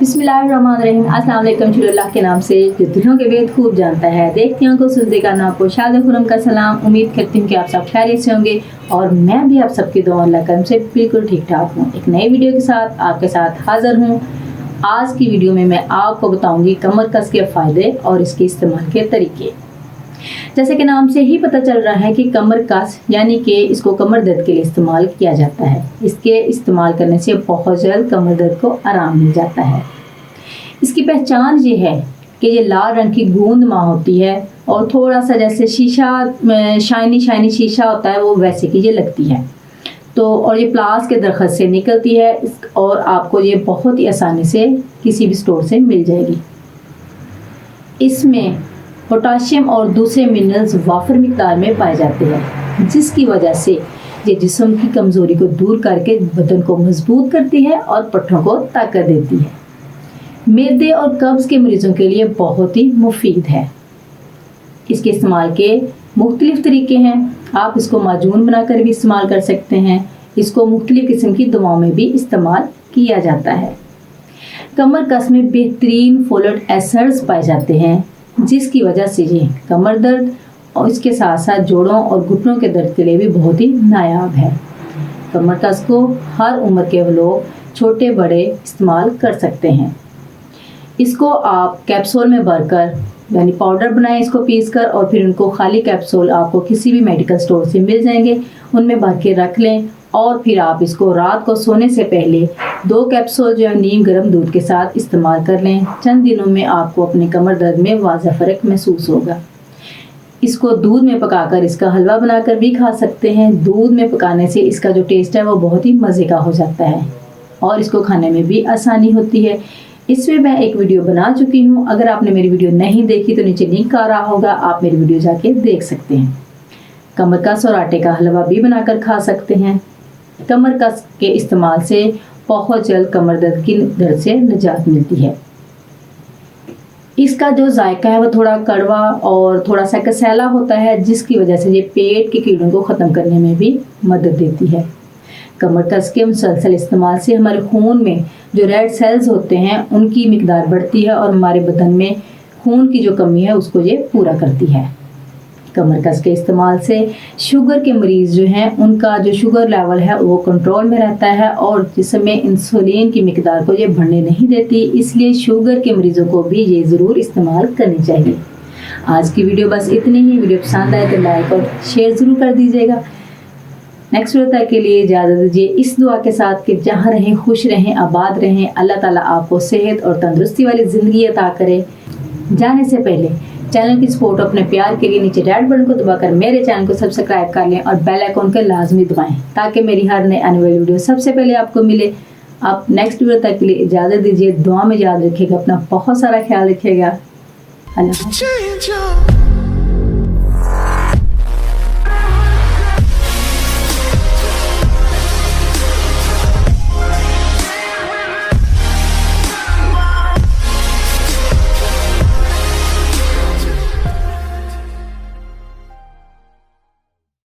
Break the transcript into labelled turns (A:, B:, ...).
A: बिस्मिल्लाहिर्रहमानिर्रहीम। अस्सलाम वालेकुम। अल्लाह के नाम से जो दिलों के वेद खूब जानता है, देखतियों को सुनते का नाम को शाद खुरम का सलाम। उम्मीद करती हूँ कि आप सब खैरियत से होंगे और मैं भी आप सबकी दुआ अल्लाह करम से बिल्कुल ठीक ठाक हूँ। एक नई वीडियो के साथ आपके साथ हाजिर हूँ। आज की वीडियो में मैं आपको बताऊंगी कमर कस के फ़ायदे और इसके इस्तेमाल के तरीके। जैसे कि नाम से ही पता चल रहा है कि कमर कस यानी कि इसको कमर दर्द के लिए इस्तेमाल किया जाता है। इसके इस्तेमाल करने से बहुत जल्द कमर दर्द को आराम मिल जाता है। इसकी पहचान ये है कि ये लाल रंग की गूंद माँ होती है और थोड़ा सा जैसे शीशा शाइनी शीशा होता है वो वैसे की ये लगती है। तो और ये प्लास के दरख्त से निकलती है और आपको ये बहुत ही आसानी से किसी भी स्टोर से मिल जाएगी। इसमें पोटाशियम और दूसरे मिनरल्स वाफर मिकदार में पाए जाते हैं, जिसकी वजह से ये जिस्म की कमज़ोरी को दूर करके बदन को मजबूत करती है और पट्टों को ताकत देती है। मैदे और कब्ज़ के मरीज़ों के लिए बहुत ही मुफीद है। इसके इस्तेमाल के मुख्तलिफ तरीके हैं। आप इसको माजून बनाकर भी इस्तेमाल कर सकते हैं। इसको मुख्तलिफ किस्म की दवाओं में भी इस्तेमाल किया जाता है। कमर कस में बेहतरीन फोलिक एसिड्स पाए जाते हैं, जिसकी वजह से ये कमर दर्द और इसके साथ साथ जोड़ों और घुटनों के दर्द के लिए भी बहुत ही नायाब है। कमर कस को हर उम्र के लोग छोटे बड़े इस्तेमाल कर सकते हैं। इसको आप कैप्सूल में भरकर यानी पाउडर बनाएं इसको पीस कर, और फिर उनको खाली कैप्सूल आपको किसी भी मेडिकल स्टोर से मिल जाएंगे, उनमें भर के रख लें। और फिर आप इसको रात को सोने से पहले 2 कैप्सूल जो है नीम गर्म दूध के साथ इस्तेमाल कर लें। चंद दिनों में आपको अपने कमर दर्द में वाज़ह फ़र्क महसूस होगा। इसको दूध में पकाकर इसका हलवा बनाकर भी खा सकते हैं। दूध में पकाने से इसका जो टेस्ट है वो बहुत ही मज़े का हो जाता है और इसको खाने में भी आसानी होती है। इसमें मैं एक वीडियो बना चुकी हूँ। अगर आपने मेरी वीडियो नहीं देखी तो नीचे लिंक आ रहा होगा, आप मेरी वीडियो जाके देख सकते हैं। कमर कस और आटे का हलवा भी बनाकर खा सकते हैं। कमर कस के इस्तेमाल से बहुत जल्द कमर दर्द की दर्द से निजात मिलती है। इसका जो जायका है वो थोड़ा कड़वा और थोड़ा सा कसैला होता है, जिसकी वजह से ये पेट के कीड़ों को ख़त्म करने में भी मदद देती है। कमर कस के मुसलसल इस्तेमाल से हमारे खून में जो रेड सेल्स होते हैं उनकी मिकदार बढ़ती है और हमारे बदन में खून की जो कमी है उसको ये पूरा करती है। कमर कस के इस्तेमाल से शुगर के मरीज़ जो हैं उनका जो शुगर लेवल है वो कंट्रोल में रहता है और जिसमें इंसुलिन की मिकदार को ये बढ़ने नहीं देती। इसलिए शुगर के मरीज़ों को भी ये ज़रूर इस्तेमाल करनी चाहिए। आज की वीडियो बस इतनी ही। वीडियो पसंद आए तो लाइक और शेयर ज़रूर कर दीजिएगा। नेक्स्ट वीडियो तक के लिए इजाज़त दीजिए इस दुआ के साथ कि जहाँ रहें खुश रहें, आबाद रहें। अल्लाह ताला आपको सेहत और तंदुरुस्ती वाली ज़िंदगी अता करे। जाने से पहले चैनल की सपोर्ट अपने प्यार के लिए नीचे रेड बटन को दबाकर मेरे चैनल को सब्सक्राइब कर लें और बेल आइकन को लाजमी दबाएं, ताकि मेरी हर नई आने वाली वीडियो सबसे पहले आपको मिले। आप नेक्स्ट वीडियो तक के लिए इजाज़त दीजिए। दुआ में याद रखिएगा, अपना बहुत सारा ख्याल रखिएगा। अल्लाह।